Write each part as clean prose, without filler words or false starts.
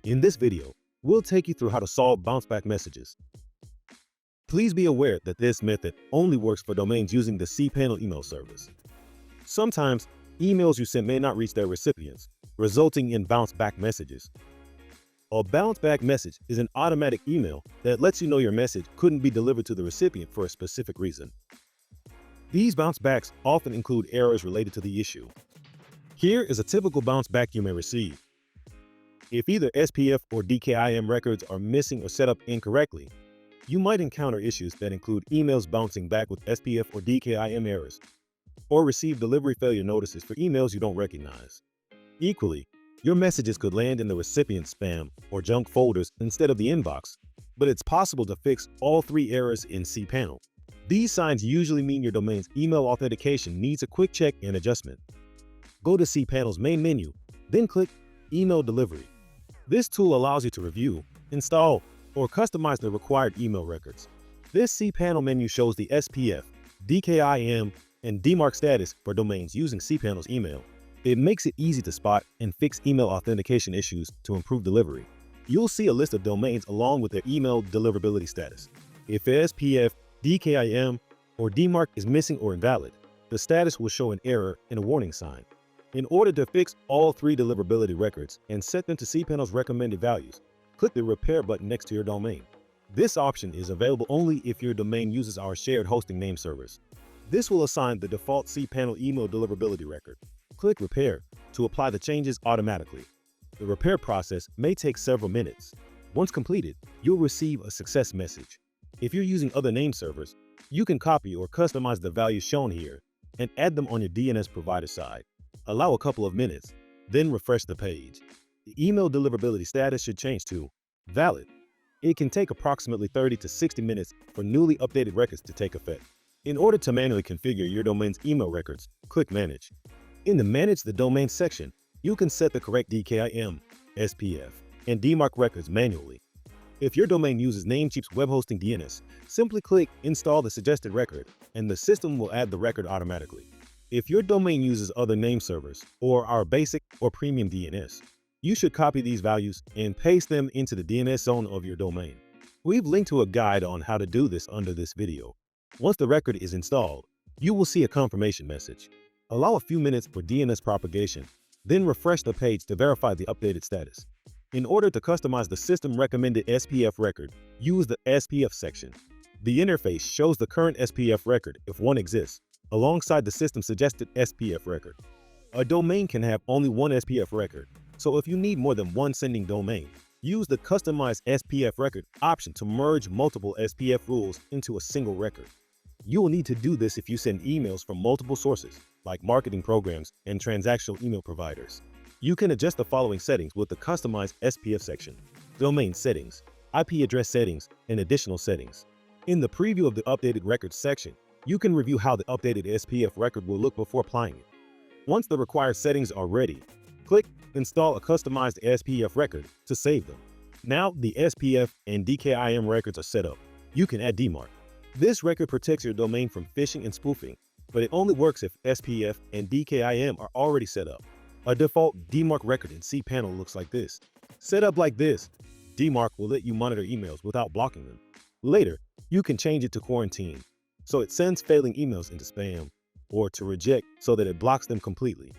In this video, we'll take you through how to solve bounce back messages. Please be aware that this method only works for domains using the cPanel email service. Sometimes, emails you send may not reach their recipients, resulting in bounce back messages. A bounce back message is an automatic email that lets you know your message couldn't be delivered to the recipient for a specific reason. These bounce backs often include errors related to the issue. Here is a typical bounce back you may receive. If either SPF or DKIM records are missing or set up incorrectly, you might encounter issues that include emails bouncing back with SPF or DKIM errors, or receive delivery failure notices for emails you don't recognize. Equally, your messages could land in the recipient's spam or junk folders instead of the inbox, but it's possible to fix all three errors in cPanel. These signs usually mean your domain's email authentication needs a quick check and adjustment. Go to cPanel's main menu, then click Email Delivery. This tool allows you to review, install, or customize the required email records. This cPanel menu shows the SPF, DKIM, and DMARC status for domains using cPanel's email. It makes it easy to spot and fix email authentication issues to improve delivery. You'll see a list of domains along with their email deliverability status. If SPF, DKIM, or DMARC is missing or invalid, the status will show an error and a warning sign. In order to fix all three deliverability records and set them to cPanel's recommended values, click the Repair button next to your domain. This option is available only if your domain uses our shared hosting name servers. This will assign the default cPanel email deliverability record. Click Repair to apply the changes automatically. The repair process may take several minutes. Once completed, you'll receive a success message. If you're using other name servers, you can copy or customize the values shown here and add them on your DNS provider side. Allow a couple of minutes, then refresh the page. The email deliverability status should change to Valid. It can take approximately 30 to 60 minutes for newly updated records to take effect. In order to manually configure your domain's email records, click Manage. In the Manage the Domain section, you can set the correct DKIM, SPF, and DMARC records manually. If your domain uses Namecheap's web hosting DNS, simply click Install the suggested record, and the system will add the record automatically. If your domain uses other name servers or our basic or premium DNS, you should copy these values and paste them into the DNS zone of your domain. We've linked to a guide on how to do this under this video. Once the record is installed, you will see a confirmation message. Allow a few minutes for DNS propagation, then refresh the page to verify the updated status. In order to customize the system-recommended SPF record, use the SPF section. The interface shows the current SPF record if one exists, alongside the system-suggested SPF record. A domain can have only one SPF record, so if you need more than one sending domain, use the Customize SPF Record option to merge multiple SPF rules into a single record. You will need to do this if you send emails from multiple sources, like marketing programs and transactional email providers. You can adjust the following settings with the Customize SPF section: Domain Settings, IP Address Settings, and Additional Settings. In the Preview of the Updated Records section, you can review how the updated SPF record will look before applying it. Once the required settings are ready, click Install a customized SPF record to save them. Now the SPF and DKIM records are set up. You can add DMARC. This record protects your domain from phishing and spoofing, but it only works if SPF and DKIM are already set up. A default DMARC record in cPanel looks like this. Set up like this, DMARC will let you monitor emails without blocking them. Later, you can change it to quarantine, so it sends failing emails into spam, or to reject so that it blocks them completely.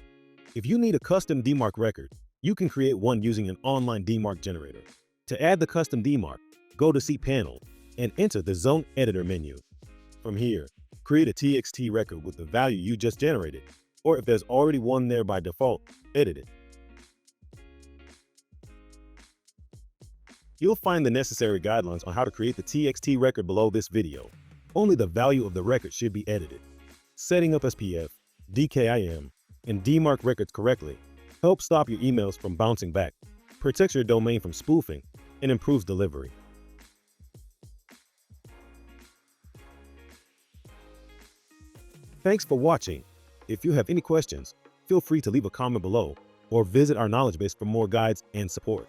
If you need a custom DMARC record, you can create one using an online DMARC generator. To add the custom DMARC, go to cPanel and enter the Zone Editor menu. From here, create a TXT record with the value you just generated, or if there's already one there by default, edit it. You'll find the necessary guidelines on how to create the TXT record below this video. Only the value of the record should be edited. Setting up SPF, DKIM, and DMARC records correctly helps stop your emails from bouncing back, protects your domain from spoofing, and improves delivery. Thanks for watching. If you have any questions, feel free to leave a comment below or visit our knowledge base for more guides and support.